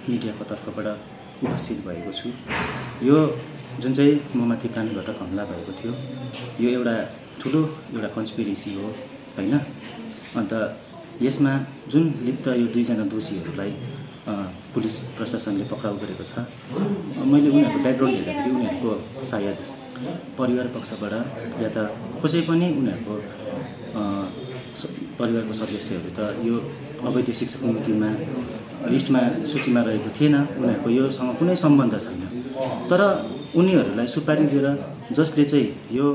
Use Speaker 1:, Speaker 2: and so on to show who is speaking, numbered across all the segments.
Speaker 1: मिडियाको तर्फबाट उपस्थित भएको छु। यो जुन चाहिँ ममाथि प्राणघातक हमला भएको थियो यो एउटा ठुलो एउटा कन्स्पिरेसी हो हैन। अन्त यसमा जुन लिप्त यो दुईजना दोषीहरूलाई पुलिस प्रशासनले पक्राउ गरेको छ। मैले उनीहरूको ब्याकग्राउन्ड हेर्दाखेरि उनीहरूको सायद परिवार पक्षबाट या त कसै पनि उनीहरूको परिवारको सदस्यहरू त यो अवैध शिक्षक नीतिमा लिस्टमा सूचीमा रहेको थिएन। उनीहरूको योसँग कुनै सम्बन्ध छैन। तर उनीहरूलाई सुपारी दिएर जसले चाहिँ यो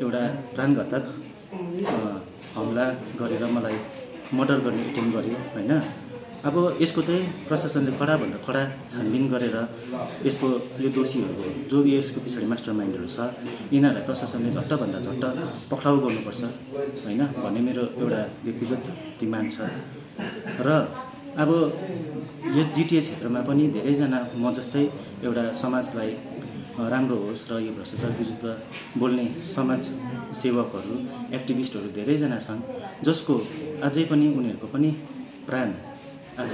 Speaker 1: एउटा प्राणघातक हमला गरेर मलाई मर्डर गर्ने एटेम्प गर्यो हैन। अब यसको चाहिँ प्रशासनले कडाभन्दा कडा छानबिन गरेर यसको यो दोषीहरू जो यसको पछाडि मास्टरमाइन्डहरू छ यिनीहरूलाई प्रशासनले झट्टभन्दा झट्ट पक्राउ गर्नुपर्छ हैन भन्ने मेरो एउटा व्यक्तिगत डिमान्ड छ। र अब यस जिटिए क्षेत्रमा पनि धेरैजना म जस्तै एउटा समाजलाई राम्रो होस् र यो भ्रष्टाचार विरुद्ध बोल्ने समाज सेवकहरू एक्टिभिस्टहरू धेरैजना छन् जसको अझै पनि उनीहरूको पनि प्राण आज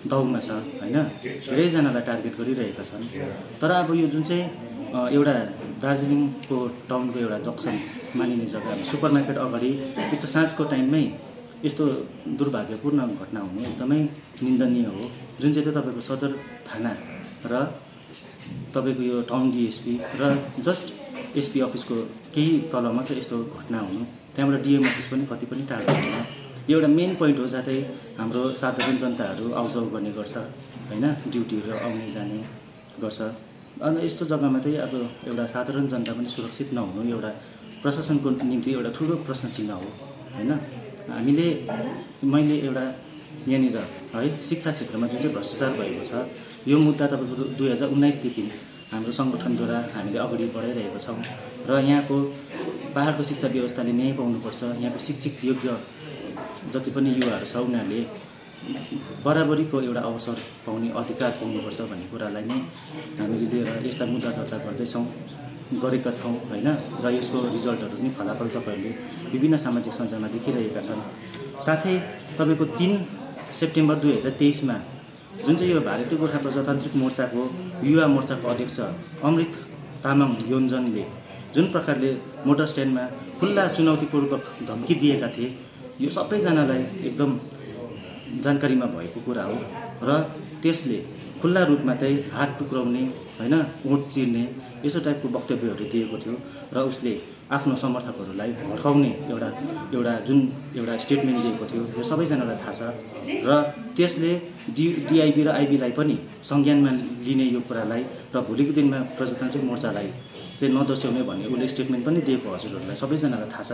Speaker 1: दाउमा छ हैन। धेरैजनालाई टार्गेट गरिरहेका छन्। तर अब यो जुन चाहिँ एउटा दार्जिलिङको टाउनको एउटा जक्सन मानिने जग्गा सुपरमार्केट अगाडि यस्तो साँझको टाइममै यस्तो दुर्भाग्यपूर्ण घटना हुनु एकदमै निन्दनीय हो। जुन चाहिँ तपाईँको सदर थाना र तपाईँको यो टाउन डिएसपी र जस्ट एसपी अफिसको केही तल मात्र यस्तो घटना हुनु, त्यहाँबाट डिएम अफिस पनि कति पनि टाढो हुनु, यो एउटा मेन पोइन्ट हो। जहाँ हाम्रो साधारण जनताहरू आउजाउ गर्ने गर्छ हैन, ड्युटीहरू आउने जाने गर्छ। अनि यस्तो जग्गामा चाहिँ अब एउटा साधारण जनता पनि सुरक्षित नहुनु एउटा प्रशासनको निम्ति एउटा ठुलो प्रश्न चिन्ह हो हैन। मैले एउटा यहाँनिर है शिक्षा क्षेत्रमा जुन चाहिँ भ्रष्टाचार भएको छ यो मुद्दा तपाईँको 2019 देखि हाम्रो सङ्गठनद्वारा हामीले अगाडि बढाइरहेका छौँ। र यहाँको पहाडको शिक्षा व्यवस्थाले न्याय पाउनुपर्छ। यहाँको शिक्षित योग्य जति पनि युवाहरू छ उनीहरूले बराबरीको एउटा अवसर पाउने अधिकार पाउनुपर्छ भन्ने कुरालाई नै हामीले लिएर यस्ता मुद्दा दर्ता गरेका छौँ हैन। र यसको रिजल्टहरू पनि फलाफल तपाईँहरूले विभिन्न सामाजिक सञ्जालमा देखिरहेका छन्। साथै तपाईँको 3 सेप्टेम्बर 2023मा जुन चाहिँ यो भारतीय गोर्खा प्रजातान्त्रिक मोर्चाको युवा मोर्चाको अध्यक्ष अमृत तामाङ योन्जनले जुन प्रकारले मोटर स्ट्यान्डमा खुल्ला चुनौतीपूर्वक धम्की दिएका थिए यो सबैजनालाई एकदम जानकारीमा भएको कुरा हो। र त्यसले खुल्ला रूपमा चाहिँ हात टुक्राउने हैन ओठ चिर्ने यसो टाइपको वक्तव्यहरू दिएको थियो। र उसले आफ्नो समर्थकहरूलाई भड्काउने एउटा जुन एउटा स्टेटमेन्ट दिएको थियो यो सबैजनालाई थाहा छ। र त्यसले डिआइबी र आइबीलाई पनि संज्ञानमा लिने यो कुरालाई र भोलिको दिनमा प्रजातान्त्रिक मोर्चालाई चाहिँ नदोस्याउने भन्ने उसले स्टेटमेन्ट पनि दिएको हजुरहरूलाई सबैजनालाई थाहा छ।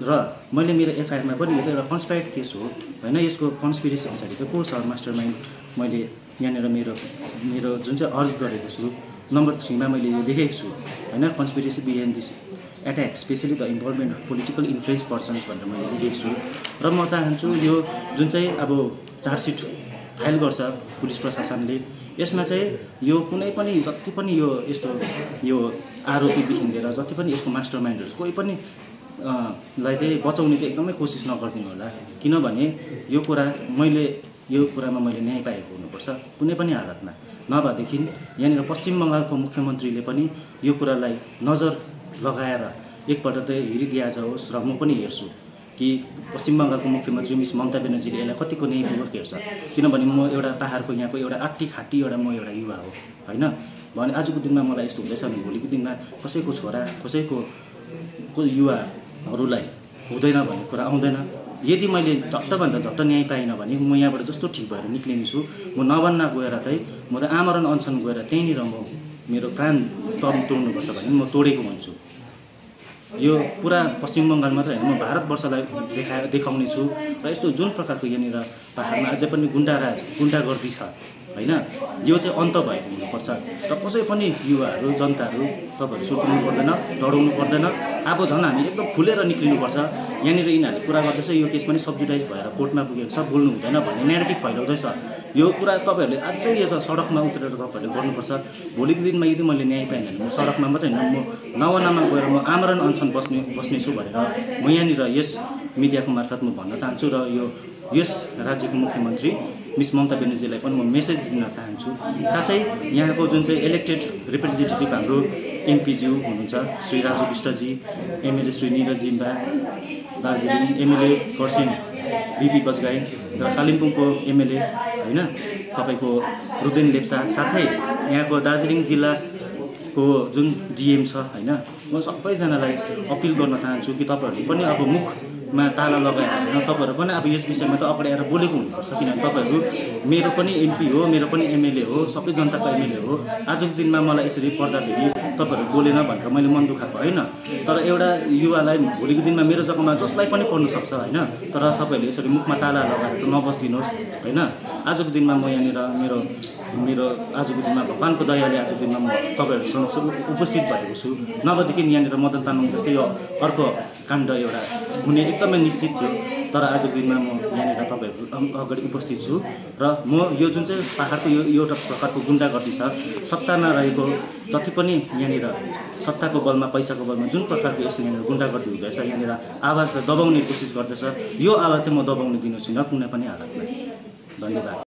Speaker 1: र मैले मेरो एफआइआरमा पनि यो एउटा कन्स्पायर्ड केस हो हैन। यसको कन्स्पिरेसी पछाडि चाहिँ को छ मास्टरमाइन्ड मैले यहाँनिर मेरो जुन चाहिँ अर्ज गरेको छु नम्बर 3 मा मैले यो लेखेको छु हैन। Conspiracy behind this attack specially the involvement of political influence persons भनेर मैले लेखेको छु। र म चाहन्छु यो जुन चाहिँ अब चार्जसिट फाइल गर्छ पुलिस प्रशासनले यसमा चाहिँ यो कुनै पनि जति पनि यो यस्तो यो आरोपीदेखि लिएर जति पनि यसको मास्टरमाइन्डहरू कोही पनि लाई चाहिँ बचाउने चाहिँ एकदमै कोसिस नगरिदिनु होला। किनभने यो कुरामा मैले न्याय पाएको हुनुपर्छ कुनै पनि हालतमा। नभएदेखि यहाँनिर पश्चिम बङ्गालको मुख्यमन्त्रीले पनि यो कुरालाई नजर लगाएर एकपल्ट चाहिँ हेरिदिया जाओस्। र म पनि हेर्छु कि पश्चिम बङ्गालको मुख्यमन्त्री मिस ममता बेनर्जीले यसलाई कतिको न्यायपूर्वक हेर्छ। किनभने म एउटा पहाडको यहाँको एउटा आट्टी खाटी म एउटा युवा हो हैन। भने आजको दिनमा मलाई यस्तो हुँदैछ भने भोलिको दिनमा कसैको छोरा कसैको युवाहरूलाई हुँदैन भन्ने कुरा आउँदैन। यदि मैले झट्टभन्दा झट्ट न्याय पाइनँ भने म यहाँबाट जस्तो ठिक भएर निक्लिने छु। म नभन्न गएर चाहिँ म त आमरण अनसन गएर त्यहीँनिर म मेरो प्राण तोड्नुपर्छ भने म तोडेको भन्छु। यो पुरा पश्चिम बङ्गाल मात्र होइन म भारतवर्षलाई देखाउने छु। र यस्तो जुन प्रकारको यहाँनिर पहाडमा अझै पनि गुन्डागर्दी छ हैन यो चाहिँ अन्त भएको हुनुपर्छ। र कसै पनि युवाहरू जनताहरू तपाईँहरू सुर्ताउनु पर्दैन डराउनु पर्दैन। अब झन् हामी एकदम खुलेर निक्लिनुपर्छ। यहाँनिर यिनीहरूले कुरा गर्दैछ यो केस पनि सब्जुडाइज भएर कोर्टमा पुगेको छ बोल्नु हुँदैन भन्ने न्यारेटिभ फैलाउँदैछ। यो कुरा तपाईँहरूले अझै यो त सडकमा उत्रेर तपाईँहरूले गर्नुपर्छ। भोलिको दिनमा यदि मैले न्याय पाइनँ भने म सडकमा मात्रै होइन म नवनामा गएर म आमरण अनसन बस्नेछु भनेर म यहाँनिर यस मिडियाको मार्फत म भन्न चाहन्छु। र यस राज्यको मुख्यमन्त्री मिस ममता बेनर्जीलाई पनि म मेसेज दिन चाहन्छु। साथै यहाँको जुन चाहिँ इलेक्टेड रिप्रेजेन्टेटिभ हाम्रो एमपीज्यू हुनुहुन्छ Shri Raju Bistaji, MLA Shri Niraj Zimba Darjeeling, MLA Kurseong BP Bajgai र कालिम्पोङको एमएलए होइन तपाईँको रुदेन लेप्चा, साथै यहाँको दार्जिलिङ जिल्लाको जुन डिएम छ होइन, म सबैजनालाई अपिल गर्न चाहन्छु कि तपाईँहरूले पनि अब मुखमा ताला लगाएर होइन, तपाईँहरू पनि अब यस विषयमा त अगाडि आएर बोलेको हुनुपर्छ। किनभने तपाईँहरू मेरो पनि एमपी हो, मेरो पनि एमएलए हो, सबै जनताको एमएलए हो। आजको दिनमा मलाई यसरी पर्दाखेरि तपाईँहरू बोलेन भनेर मैले मन दुखाएको होइन, तर एउटा युवालाई भोलिको दिनमा मेरो जग्गामा जसलाई पनि पर्न सक्छ होइन, तर तपाईँहरूले यसरी मुखमा ताला लगाएर त नबस्दिनुहोस् होइन। आजको दिनमा म यहाँनिर मेरो आजको दिनमा भगवानको दयाले आजको दिनमा म तपाईँहरू समक्ष उपस्थित भएको छु। नभएदेखि यहाँनिर मदन तामाङ जस्तै यो अर्को काण्ड एउटा हुने एकदमै निश्चित थियो, तर आजको दिनमा म यहाँनिर तपाईँहरू अगाडि उपस्थित छु र म यो जुन चाहिँ पाहाडको यो एउटा प्रकारको गुन्डागर्दी छ, सत्तामा रहेको जति पनि यहाँनिर सत्ताको बलमा पैसाको बलमा जुन प्रकारको यस्तो यहाँनिर गुन्डागर्दी हुँदैछ, यहाँनिर आवाजलाई दबाउने कोसिस गर्दैछ, यो आवाज चाहिँ म दबाउन दिनु छुइनँ कुनै पनि हालतमा। धन्यवाद।